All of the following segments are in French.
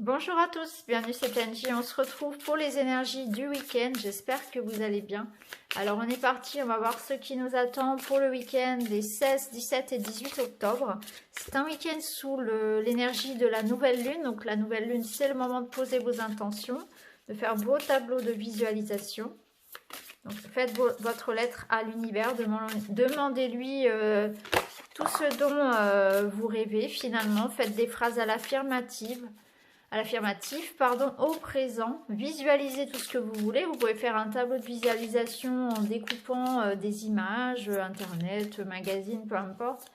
Bonjour à tous, bienvenue c'est Angie, on se retrouve pour les énergies du week-end, j'espère que vous allez bien. Alors on est parti, on va voir ce qui nous attend pour le week-end des 16, 17 et 18 octobre. C'est un week-end sous l'énergie de la nouvelle lune, donc la nouvelle lune c'est le moment de poser vos intentions, de faire vos tableaux de visualisation. Donc faites votre lettre à l'univers, demandez-lui tout ce dont vous rêvez finalement, faites des phrases à l'affirmative, au présent. Visualisez tout ce que vous voulez. Vous pouvez faire un tableau de visualisation en découpant des images, internet, magazine, peu importe.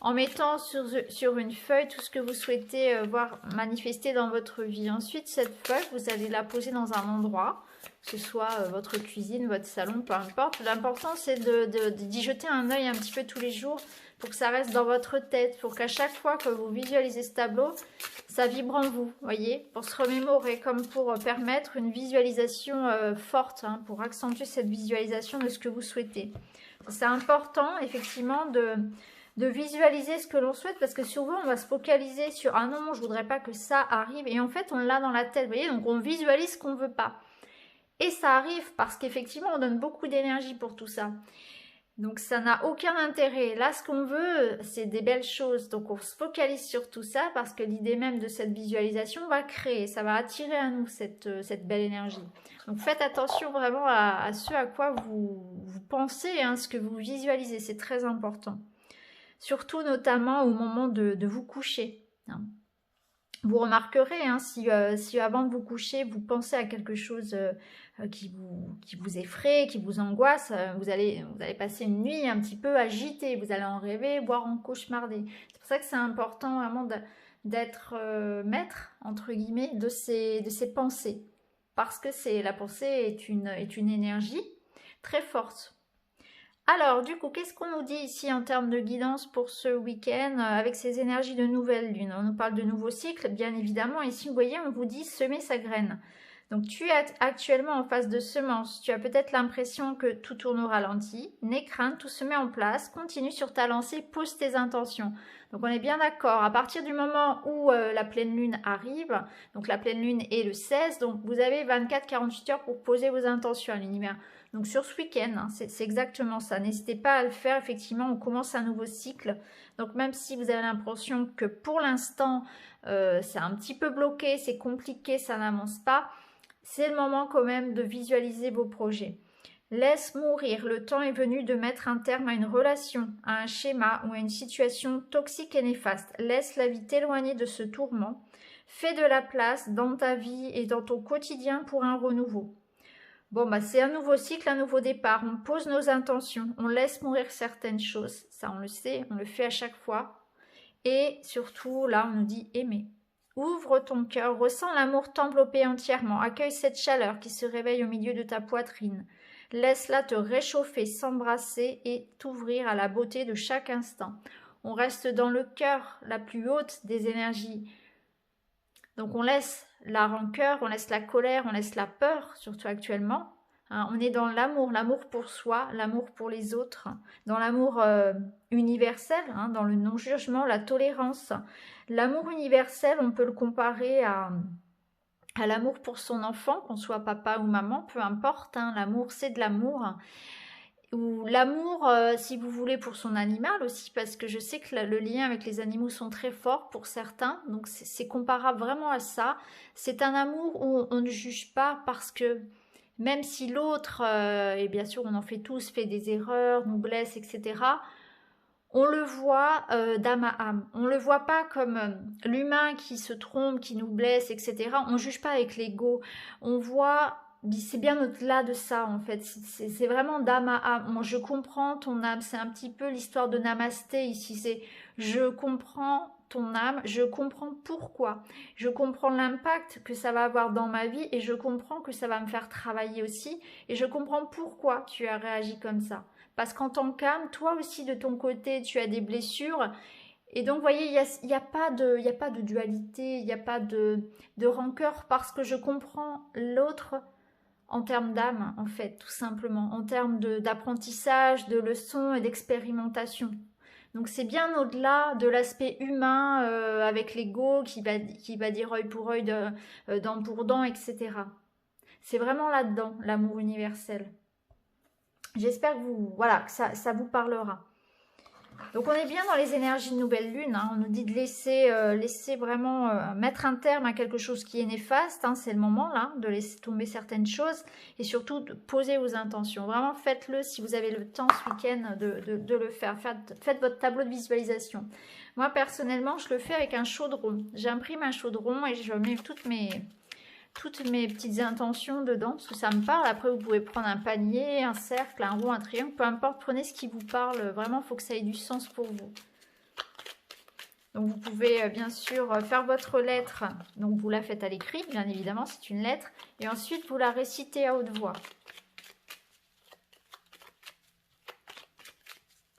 En mettant sur une feuille tout ce que vous souhaitez voir manifester dans votre vie. Ensuite, cette feuille, vous allez la poser dans un endroit, que ce soit votre cuisine, votre salon, peu importe. L'important, c'est d'y jeter un œil un petit peu tous les jours pour que ça reste dans votre tête, pour qu'à chaque fois que vous visualisez ce tableau, ça vibre en vous, voyez, pour se remémorer, comme pour permettre une visualisation forte, hein, pour accentuer cette visualisation de ce que vous souhaitez. C'est important, effectivement, de visualiser ce que l'on souhaite, parce que souvent on va se focaliser sur « Ah non, je voudrais pas que ça arrive », et en fait on l'a dans la tête, vous voyez, donc on visualise ce qu'on veut pas. Et ça arrive parce qu'effectivement on donne beaucoup d'énergie pour tout ça. Donc ça n'a aucun intérêt. Là, ce qu'on veut, c'est des belles choses. Donc on se focalise sur tout ça parce que l'idée même de cette visualisation va créer, ça va attirer à nous cette belle énergie. Donc faites attention vraiment à ce à quoi vous pensez, hein, ce que vous visualisez, c'est très important. Surtout notamment au moment de vous coucher. Hein. Vous remarquerez, hein, si avant de vous coucher, vous pensez à quelque chose qui vous effraie, qui vous angoisse, vous allez passer une nuit un petit peu agitée, vous allez en rêver, voire en cauchemarder. C'est pour ça que c'est important vraiment d'être maître, entre guillemets, de ces pensées. Parce que la pensée est une énergie très forte. Alors, du coup, qu'est-ce qu'on nous dit ici en termes de guidance pour ce week-end avec ces énergies de nouvelle lune? On nous parle de nouveaux cycles, bien évidemment. Ici, vous voyez, on vous dit semer sa graine. Donc, tu es actuellement en phase de semence. Tu as peut-être l'impression que tout tourne au ralenti. N'aie crainte, tout se met en place. Continue sur ta lancée, pose tes intentions. Donc, on est bien d'accord. À partir du moment où la pleine lune arrive, donc la pleine lune est le 16, donc vous avez 24-48 heures pour poser vos intentions à l'univers. Donc sur ce week-end, hein, c'est exactement ça. N'hésitez pas à le faire, effectivement, on commence un nouveau cycle. Donc même si vous avez l'impression que pour l'instant, c'est un petit peu bloqué, c'est compliqué, ça n'avance pas, c'est le moment quand même de visualiser vos projets. Laisse mourir, le temps est venu de mettre un terme à une relation, à un schéma ou à une situation toxique et néfaste. Laisse la vie t'éloigner de ce tourment. Fais de la place dans ta vie et dans ton quotidien pour un renouveau. Bon, bah, c'est un nouveau cycle, un nouveau départ. On pose nos intentions, on laisse mourir certaines choses. Ça, on le sait, on le fait à chaque fois. Et surtout, là, on nous dit aimer. Ouvre ton cœur, ressens l'amour t'envelopper entièrement. Accueille cette chaleur qui se réveille au milieu de ta poitrine. Laisse-la te réchauffer, s'embrasser et t'ouvrir à la beauté de chaque instant. On reste dans le cœur, la plus haute des énergies. Donc on laisse la rancœur, on laisse la colère, on laisse la peur, surtout actuellement. Hein, on est dans l'amour, l'amour pour soi, l'amour pour les autres, dans l'amour universel, hein, dans le non-jugement, la tolérance. L'amour universel, on peut le comparer à l'amour pour son enfant, qu'on soit papa ou maman, peu importe. Hein, l'amour, c'est de l'amour. Ou l'amour, si vous voulez, pour son animal aussi, parce que je sais que le lien avec les animaux sont très forts pour certains, donc c'est comparable vraiment à ça. C'est un amour où on ne juge pas, parce que même si l'autre, et bien sûr on en fait tous, fait des erreurs, nous blesse, etc., on le voit d'âme à âme. On ne le voit pas comme l'humain qui se trompe, qui nous blesse, etc. On ne juge pas avec l'ego. On voit... C'est bien au-delà de ça, en fait. C'est vraiment d'âme à âme. Moi, je comprends ton âme. C'est un petit peu l'histoire de Namasté ici. C'est je comprends ton âme. Je comprends pourquoi. Je comprends l'impact que ça va avoir dans ma vie et je comprends que ça va me faire travailler aussi. Et je comprends pourquoi tu as réagi comme ça. Parce qu'en tant qu'âme, toi aussi, de ton côté, tu as des blessures. Et donc, vous voyez, il y a pas de dualité, il n'y a pas de rancœur parce que je comprends l'autre en termes d'âme, en fait, tout simplement, en termes d'apprentissage, de leçons et d'expérimentation. Donc c'est bien au-delà de l'aspect humain avec l'ego qui va dire œil pour œil, dent pour dent, etc. C'est vraiment là-dedans, l'amour universel. J'espère que voilà, que ça vous parlera. Donc on est bien dans les énergies de nouvelle lune, hein. On nous dit de laisser vraiment mettre un terme à quelque chose qui est néfaste, hein. C'est le moment là de laisser tomber certaines choses et surtout de poser vos intentions. Vraiment faites-le si vous avez le temps ce week-end de le faire. Faites votre tableau de visualisation. Moi personnellement je le fais avec un chaudron. J'imprime un chaudron et je mets toutes mes petites intentions dedans, parce que ça me parle. Après, vous pouvez prendre un panier, un cercle, un rond, un triangle, peu importe, prenez ce qui vous parle. Vraiment, il faut que ça ait du sens pour vous. Donc, vous pouvez bien sûr faire votre lettre. Donc, vous la faites à l'écrit, bien évidemment, c'est une lettre. Et ensuite, vous la récitez à haute voix.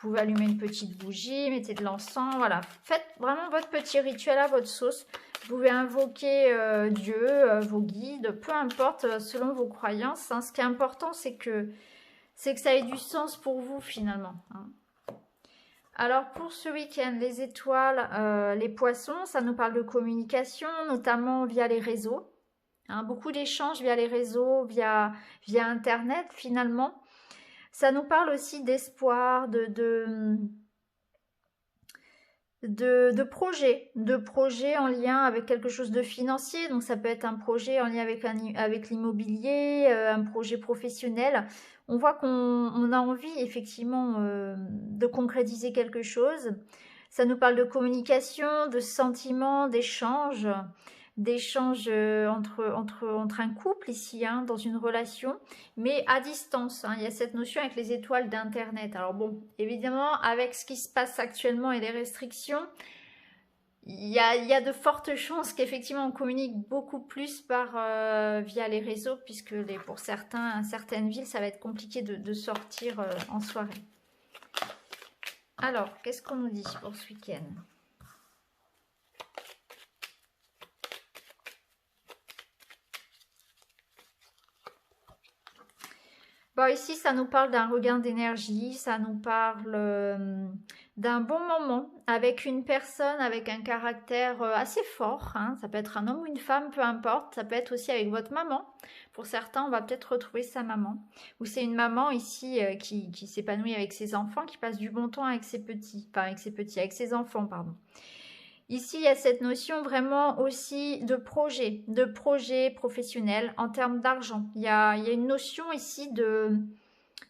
Vous pouvez allumer une petite bougie, mettez de l'encens, voilà. Faites vraiment votre petit rituel à votre sauce. Vous pouvez invoquer Dieu, vos guides, peu importe, selon vos croyances, hein. Ce qui est important, c'est que ça ait du sens pour vous, finalement, hein. Alors, pour ce week-end, les étoiles, les poissons, ça nous parle de communication, notamment via les réseaux, hein. Beaucoup d'échanges via les réseaux, via Internet, finalement. Ça nous parle aussi d'espoir, de projets en lien avec quelque chose de financier. Donc ça peut être un projet en lien avec l'immobilier, un projet professionnel. On voit qu'on a envie effectivement de concrétiser quelque chose. Ça nous parle de communication, de sentiments, d'échanges entre un couple ici, hein, dans une relation, mais à distance, hein. Il y a cette notion avec les étoiles d'internet. Alors bon, évidemment, avec ce qui se passe actuellement et les restrictions, il y a de fortes chances qu'effectivement on communique beaucoup plus via les réseaux, puisque pour certaines villes, ça va être compliqué de sortir en soirée. Alors, qu'est-ce qu'on nous dit pour ce week-end ? Bon, ici, ça nous parle d'un regain d'énergie, ça nous parle d'un bon moment avec une personne avec un caractère assez fort, hein. Ça peut être un homme ou une femme, peu importe. Ça peut être aussi avec votre maman. Pour certains, on va peut-être retrouver sa maman. Ou c'est une maman ici qui s'épanouit avec ses enfants, qui passe du bon temps avec ses petits. Enfin, avec ses enfants, pardon. Ici, il y a cette notion vraiment aussi de projet professionnel en termes d'argent. Il y a une notion ici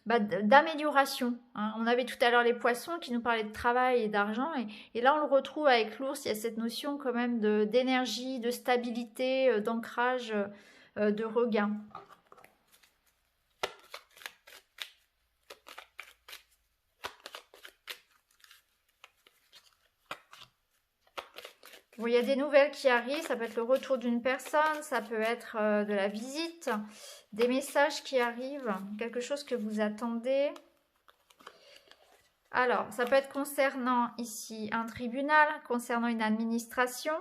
d'amélioration, hein. On avait tout à l'heure les poissons qui nous parlaient de travail et d'argent. Et là, on le retrouve avec l'ours. Il y a cette notion quand même d'énergie, de stabilité, d'ancrage, de regain. Bon, il y a des nouvelles qui arrivent, ça peut être le retour d'une personne, ça peut être de la visite, des messages qui arrivent, quelque chose que vous attendez. Alors, ça peut être concernant ici un tribunal, concernant une administration.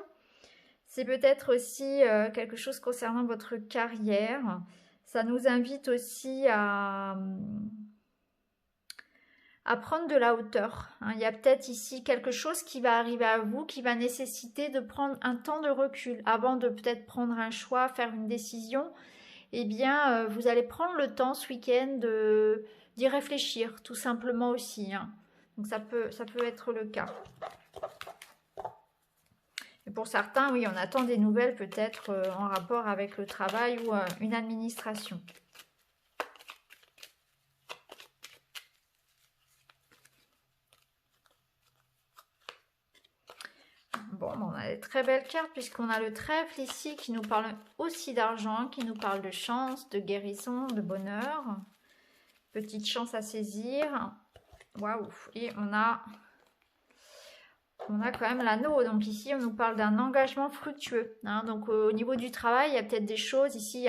C'est peut-être aussi quelque chose concernant votre carrière. Ça nous invite aussi à prendre de la hauteur, hein. Il y a peut-être ici quelque chose qui va arriver à vous, qui va nécessiter de prendre un temps de recul avant de peut-être prendre un choix, faire une décision. Eh bien, vous allez prendre le temps ce week-end d'y réfléchir, tout simplement aussi, hein. Donc ça peut être le cas. Et pour certains, oui, on attend des nouvelles peut-être en rapport avec le travail ou une administration. Bon, on a des très belles cartes puisqu'on a le trèfle ici qui nous parle aussi d'argent, qui nous parle de chance, de guérison, de bonheur. Petite chance à saisir. Waouh! Et on a quand même l'anneau. Donc ici, on nous parle d'un engagement fructueux, hein. Donc au niveau du travail, il y a peut-être des choses. Ici,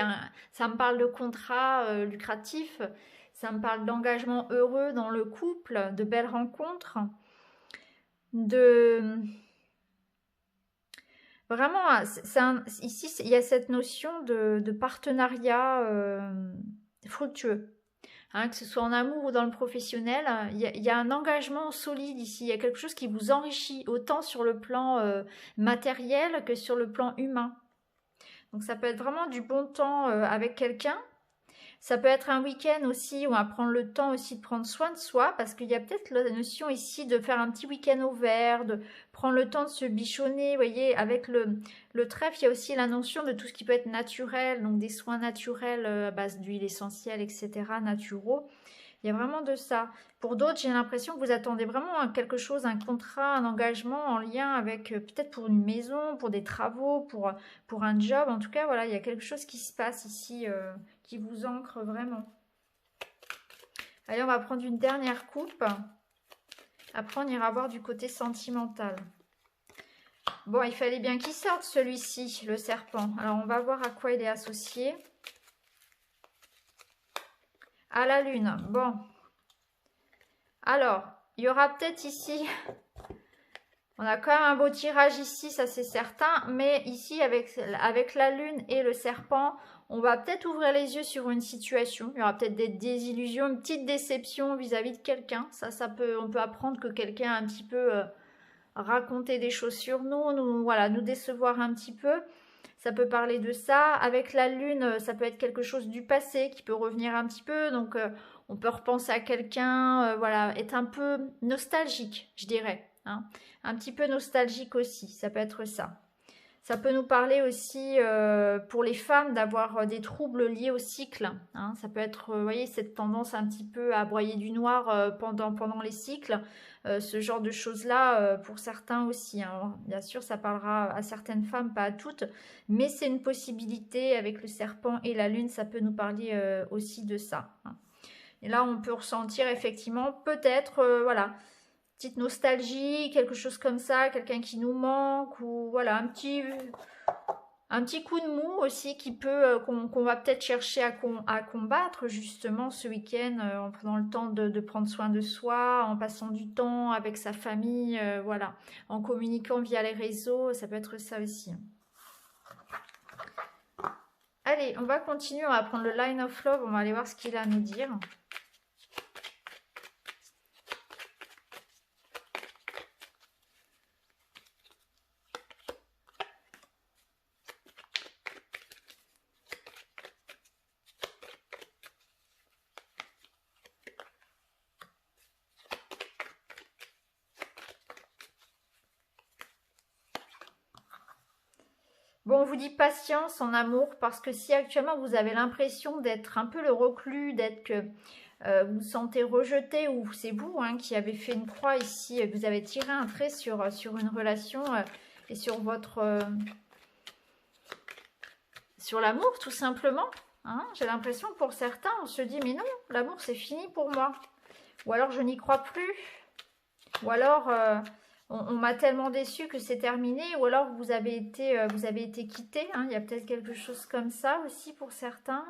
ça me parle de contrat lucratif. Ça me parle d'engagement heureux dans le couple, de belles rencontres, Vraiment, ici, il y a cette notion de partenariat fructueux. hein, que ce soit en amour ou dans le professionnel. Il y a un engagement solide ici, il y a quelque chose qui vous enrichit, autant sur le plan matériel que sur le plan humain. Donc ça peut être vraiment du bon temps avec quelqu'un. Ça peut être un week-end aussi où on va prendre le temps aussi de prendre soin de soi, parce qu'il y a peut-être la notion ici de faire un petit week-end au vert, de prendre le temps de se bichonner. Vous voyez, avec le trèfle, il y a aussi la notion de tout ce qui peut être naturel, donc des soins naturels à base d'huile essentielle, etc., naturaux. Il y a vraiment de ça. Pour d'autres, j'ai l'impression que vous attendez vraiment à quelque chose, un contrat, un engagement en lien avec peut-être pour une maison, pour des travaux, pour un job. En tout cas, voilà, il y a quelque chose qui se passe ici qui vous ancre vraiment. Allez, on va prendre une dernière coupe. Après, on ira voir du côté sentimental. Bon, il fallait bien qu'il sorte celui-ci, le serpent. Alors, on va voir à quoi il est associé. À la lune. Bon. Alors, il y aura peut-être ici... On a quand même un beau tirage ici, ça c'est certain. Mais ici, avec la lune et le serpent, on va peut-être ouvrir les yeux sur une situation. Il y aura peut-être des désillusions, une petite déception vis-à-vis de quelqu'un. On peut apprendre que quelqu'un a un petit peu raconté des choses sur nous, voilà, nous décevoir un petit peu. Ça peut parler de ça. Avec la lune, ça peut être quelque chose du passé qui peut revenir un petit peu. Donc, on peut repenser à quelqu'un, voilà, être un peu nostalgique, je dirais. Hein. Un petit peu nostalgique aussi, ça peut être ça. Ça peut nous parler aussi pour les femmes d'avoir des troubles liés au cycle. Hein. Ça peut être, vous voyez, cette tendance un petit peu à broyer du noir pendant les cycles. Ce genre de choses-là pour certains aussi. Hein. Alors, bien sûr, ça parlera à certaines femmes, pas à toutes. Mais c'est une possibilité avec le serpent et la lune, ça peut nous parler aussi de ça. Hein. Et là, on peut ressentir effectivement peut-être, voilà, petite nostalgie, quelque chose comme ça, quelqu'un qui nous manque, ou voilà, un petit coup de mou aussi qui peut qu'on va peut-être chercher à combattre justement ce week-end en prenant le temps de prendre soin de soi, en passant du temps avec sa famille, voilà, en communiquant via les réseaux, ça peut être ça aussi. Allez, on va continuer, on va prendre le Line of Love, on va aller voir ce qu'il a à nous dire. Bon, on vous dit patience en amour, parce que si actuellement vous avez l'impression d'être un peu le reclus, d'être que vous vous sentez rejeté, ou c'est vous hein, qui avez fait une croix ici, vous avez tiré un trait sur une relation et sur sur l'amour tout simplement. Hein. J'ai l'impression que pour certains, on se dit mais non, l'amour c'est fini pour moi. Ou alors je n'y crois plus. Ou alors... on m'a tellement déçu que c'est terminé, ou alors vous avez été quitté. Hein. Il y a peut-être quelque chose comme ça aussi pour certains.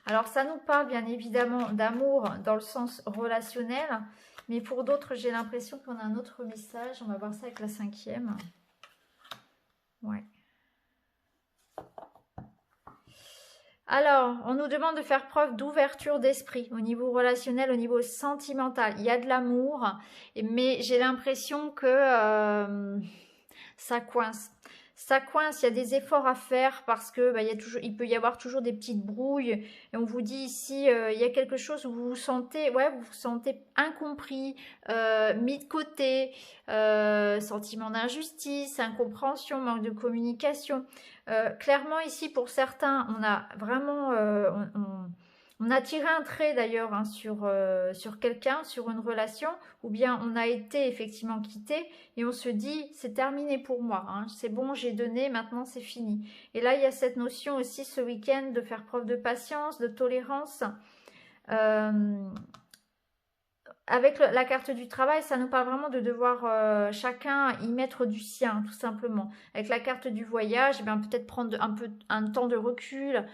Alors ça nous parle bien évidemment d'amour dans le sens relationnel, mais pour d'autres j'ai l'impression qu'on a un autre message. On va voir ça avec la 5e. Ouais. Alors, on nous demande de faire preuve d'ouverture d'esprit au niveau relationnel, au niveau sentimental. Il y a de l'amour, mais j'ai l'impression que ça coince. Ça coince, il y a des efforts à faire parce que il peut y avoir toujours des petites brouilles. Et on vous dit ici, il y a quelque chose où vous vous sentez incompris, mis de côté, sentiment d'injustice, incompréhension, manque de communication. Clairement ici pour certains on a vraiment on a tiré un trait d'ailleurs hein, sur quelqu'un, sur une relation, ou bien on a été effectivement quitté et on se dit c'est terminé pour moi, hein, c'est bon, j'ai donné, maintenant c'est fini. Et là il y a cette notion aussi ce week-end de faire preuve de patience, de tolérance. Avec la carte du travail, ça nous parle vraiment de devoir chacun y mettre du sien, tout simplement. Avec la carte du voyage, eh peut-être prendre un temps de recul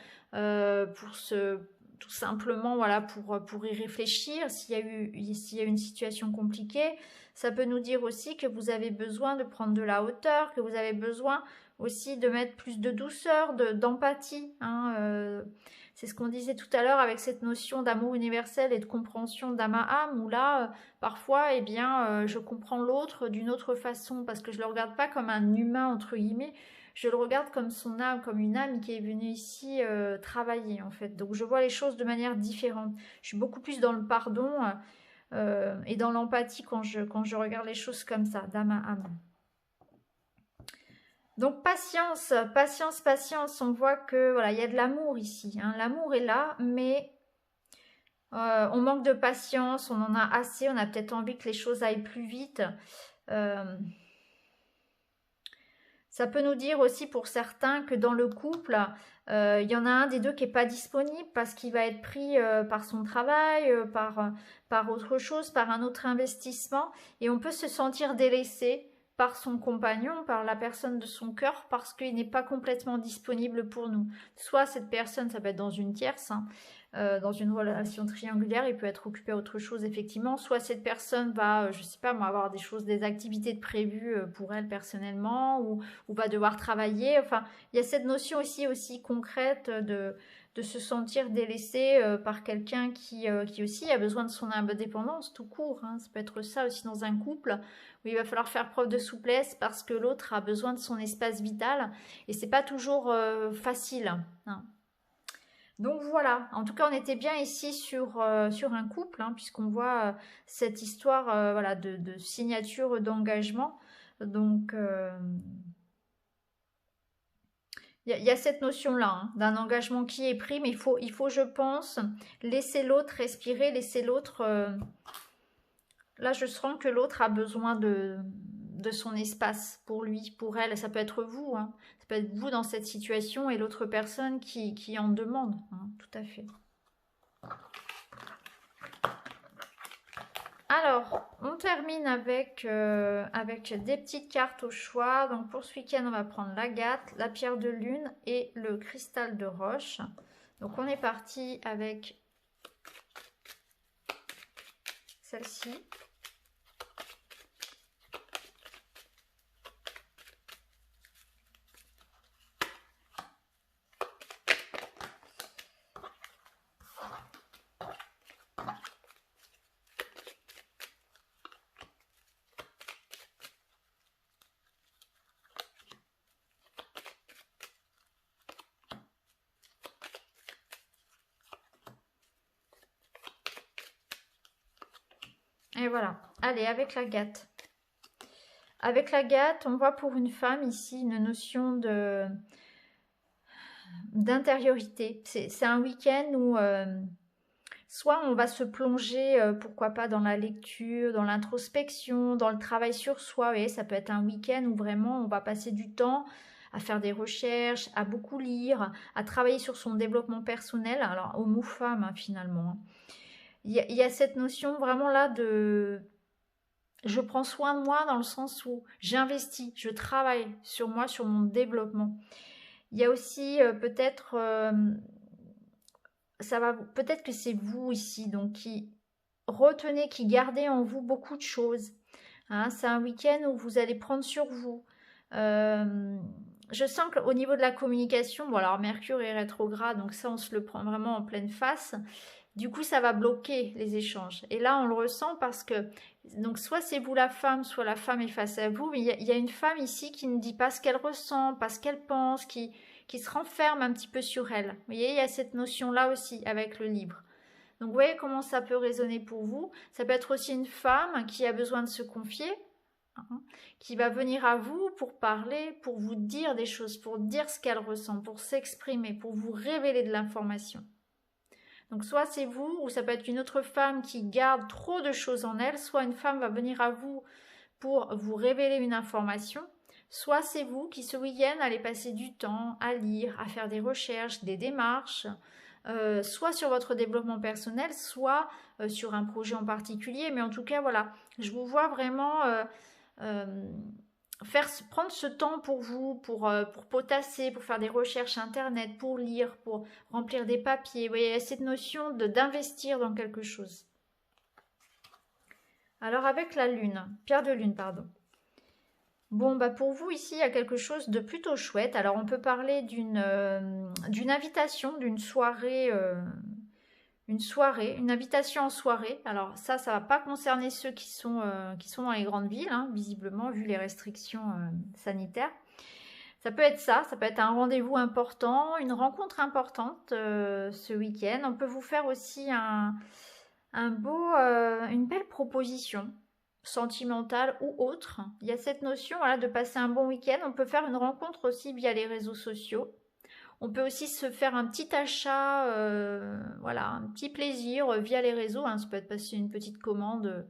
tout simplement, voilà, pour y réfléchir s'il y a une situation compliquée. Ça peut nous dire aussi que vous avez besoin de prendre de la hauteur, que vous avez besoin aussi de mettre plus de douceur, d'empathie. Hein, C'est ce qu'on disait tout à l'heure avec cette notion d'amour universel et de compréhension d'âme à âme, où là, parfois, eh bien, je comprends l'autre d'une autre façon, parce que je ne le regarde pas comme un humain, entre guillemets, je le regarde comme son âme, comme une âme qui est venue ici travailler, en fait. Donc, je vois les choses de manière différente. Je suis beaucoup plus dans le pardon et dans l'empathie quand je regarde les choses comme ça, d'âme à âme. Donc patience, patience, patience, on voit que voilà, il y a de l'amour ici, hein. L'amour est là, mais on manque de patience, on en a assez, on a peut-être envie que les choses aillent plus vite. Ça peut nous dire aussi pour certains que dans le couple, il y en a un des deux qui n'est pas disponible parce qu'il va être pris par son travail, par autre chose, par un autre investissement, et on peut se sentir délaissé par son compagnon, par la personne de son cœur, parce qu'il n'est pas complètement disponible pour nous. Soit cette personne, ça peut être dans une tierce, hein, dans une relation triangulaire, il peut être occupé à autre chose, effectivement. Soit cette personne va, je sais pas, avoir des activités de prévues pour elle personnellement, ou va devoir travailler. Enfin, il y a cette notion aussi concrète de se sentir délaissé par quelqu'un qui aussi a besoin de son indépendance tout court, hein. Ça peut être ça aussi dans un couple où il va falloir faire preuve de souplesse parce que l'autre a besoin de son espace vital et c'est pas toujours facile, hein. Donc voilà, en tout cas on était bien ici sur un couple, hein, puisqu'on voit cette histoire voilà, de signature d'engagement. Donc il y a cette notion-là, hein, d'un engagement qui est pris, mais il faut, je pense, laisser l'autre respirer, laisser l'autre... Là, je sens que l'autre a besoin de son espace pour lui, pour elle. Ça peut être vous, hein. Ça peut être vous dans cette situation et l'autre personne qui en demande, hein, tout à fait. Alors, on termine avec des petites cartes au choix. Donc pour ce week-end, on va prendre l'agate, la pierre de lune et le cristal de roche. Donc on est parti avec celle-ci. Et voilà. Allez, avec l'agate. Avec l'agate, on voit pour une femme ici une notion d'intériorité. C'est un week-end où soit on va se plonger, pourquoi pas, dans la lecture, dans l'introspection, dans le travail sur soi. Vous voyez, ça peut être un week-end où vraiment on va passer du temps à faire des recherches, à beaucoup lire, à travailler sur son développement personnel. Alors, homme ou femme, hein, finalement. Il y a cette notion vraiment là de... Je prends soin de moi dans le sens où j'investis, je travaille sur moi, sur mon développement. Il y a aussi peut-être... peut-être que c'est vous ici, donc qui retenez, qui gardez en vous beaucoup de choses. Hein, c'est un week-end où vous allez prendre sur vous. Je sens qu'au niveau de la communication, bon alors Mercure est rétrograde, donc ça on se le prend vraiment en pleine face. Du coup, ça va bloquer les échanges. Et là, on le ressent parce que, donc, soit c'est vous la femme, soit la femme est face à vous. Mais il y a une femme ici qui ne dit pas ce qu'elle ressent, pas ce qu'elle pense, qui se renferme un petit peu sur elle. Vous voyez, il y a cette notion-là aussi avec le livre. Donc, vous voyez comment ça peut résonner pour vous. Ça peut être aussi une femme qui a besoin de se confier, hein, qui va venir à vous pour parler, pour vous dire des choses, pour dire ce qu'elle ressent, pour s'exprimer, pour vous révéler de l'information. Donc soit c'est vous, ou ça peut être une autre femme qui garde trop de choses en elle, soit une femme va venir à vous pour vous révéler une information, soit c'est vous qui ce week-end allez passer du temps à lire, à faire des recherches, des démarches, soit sur votre développement personnel, soit sur un projet en particulier, mais en tout cas voilà, je vous vois vraiment... prendre ce temps pour vous, pour potasser, pour faire des recherches internet, pour lire, pour remplir des papiers. Vous voyez, il y a cette notion d'investir dans quelque chose. Alors avec la lune, pierre de lune, pardon. Bon, bah pour vous, ici, il y a quelque chose de plutôt chouette. Alors, on peut parler d'une invitation, une soirée, une invitation en soirée. Alors, ça va pas concerner ceux qui sont dans les grandes villes, hein, visiblement, vu les restrictions sanitaires. Ça peut être ça peut être un rendez-vous important, une rencontre importante ce week-end. On peut vous faire aussi une belle proposition sentimentale ou autre. Il y a cette notion voilà, de passer un bon week-end. On peut faire une rencontre aussi via les réseaux sociaux. On peut aussi se faire un petit achat, voilà, un petit plaisir via les réseaux. Hein. Ça peut être passer une petite commande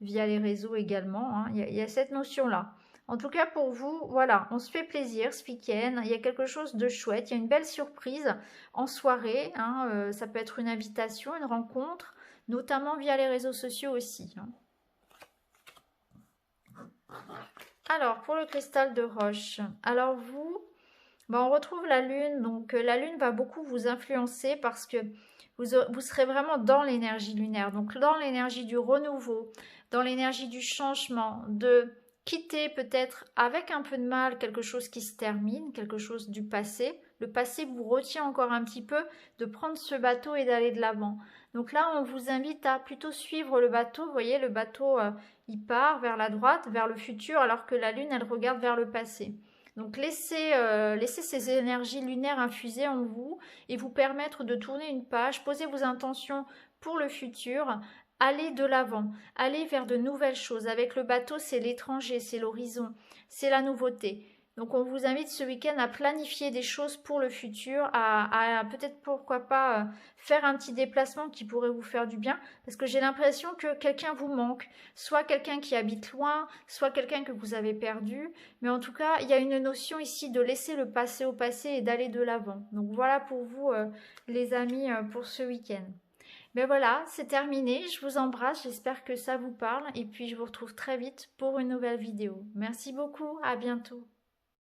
via les réseaux également. Hein. Il y a cette notion-là. En tout cas, pour vous, voilà, on se fait plaisir ce week-end. Il y a quelque chose de chouette. Il y a une belle surprise en soirée. Hein. Ça peut être une invitation, une rencontre, notamment via les réseaux sociaux aussi. Hein. Alors, pour le cristal de roche, alors vous, ben, on retrouve la lune. Donc, la lune va beaucoup vous influencer parce que vous serez vraiment dans l'énergie lunaire. Donc, dans l'énergie du renouveau, dans l'énergie du changement, de quitter peut-être avec un peu de mal quelque chose qui se termine, quelque chose du passé. Le passé vous retient encore un petit peu de prendre ce bateau et d'aller de l'avant. Donc là, on vous invite à plutôt suivre le bateau. Vous voyez, le bateau, il part vers la droite, vers le futur, alors que la lune, elle regarde vers le passé. Donc laissez ces énergies lunaires infuser en vous et vous permettre de tourner une page, poser vos intentions pour le futur, allez de l'avant, allez vers de nouvelles choses. Avec le bateau, c'est l'étranger, c'est l'horizon, c'est la nouveauté. Donc on vous invite ce week-end à planifier des choses pour le futur, à peut-être pourquoi pas faire un petit déplacement qui pourrait vous faire du bien, parce que j'ai l'impression que quelqu'un vous manque, soit quelqu'un qui habite loin, soit quelqu'un que vous avez perdu, mais en tout cas il y a une notion ici de laisser le passé au passé et d'aller de l'avant. Donc voilà pour vous les amis pour ce week-end. Ben voilà, c'est terminé, je vous embrasse, j'espère que ça vous parle et puis je vous retrouve très vite pour une nouvelle vidéo. Merci beaucoup, à bientôt.